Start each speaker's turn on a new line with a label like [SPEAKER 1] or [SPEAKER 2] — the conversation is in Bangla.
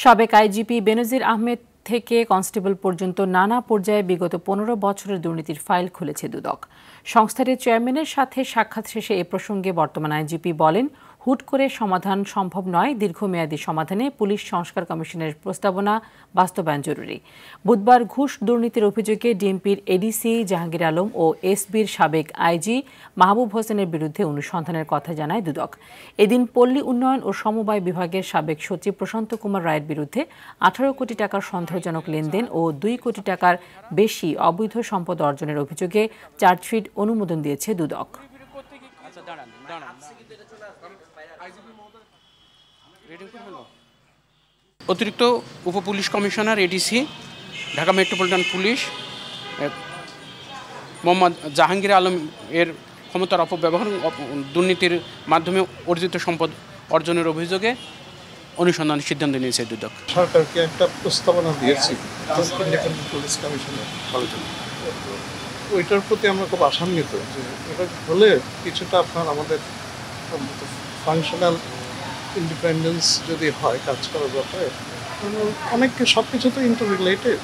[SPEAKER 1] সাবেক আইজিপি বেনজির আহমেদ থেকে কনস্টেবল পর্যন্ত নানা পর্যায়ে বিগত ১৫ বছরের দুর্নীতির ফাইল খুলেছে দুদক। সংস্থাটির চেয়ারম্যানের সাথে সাক্ষাৎ শেষে এ প্রসঙ্গে বর্তমান আইজিপি বলেন, হুট করে সমাধান সম্ভব নয়। দীর্ঘমেয়াদী সমাধানে পুলিশ সংস্কার কমিশনের প্রস্তাবনা বাস্তবায়ন জরুরি। বুধবার ঘুষ দুর্নীতির অভিযোগে ডিএমপির এডিসি জাহাঙ্গীর আলম ও এসবির সাবেক আইজি মাহবুব হোসেনের বিরুদ্ধে অনুসন্ধানের কথা জানায় দুদক। এদিন পল্লী উন্নয়ন ও সমবায় বিভাগের সাবেক সচিব প্রশান্ত কুমার রায়ের বিরুদ্ধে ১৮ কোটি টাকার সন্দেহজনক লেনদেন ও ২ কোটি টাকার বেশি অবৈধ সম্পদ অর্জনের অভিযোগে চার্জশিট অনুমোদন দিয়েছে দুদক।
[SPEAKER 2] অতিরিক্ত উপপুলিশ commissioner ADC Dhaka metropolitan police Mohammad Jahangir Alam এর ক্ষমতার অপব্যবহার দুর্নীতির মাধ্যমে অর্জিত সম্পদ অর্জনের অভিযোগে অনুসন্ধানের সিদ্ধান্ত নিয়েছে দুদক।
[SPEAKER 3] সরকারকে একটা প্রস্তাবনা দিয়েছি পুলিশ কমিশনের, ওইটার প্রতি আমরা খুব আশান্বিত যে এটা হলে কিছুটা আপনার আমাদের ফাংশনাল ইন্ডিপেন্ডেন্স যদি হয় কাজ করার ব্যাপারে, অনেক সব কিছু তো ইন্টার রিলেটেড।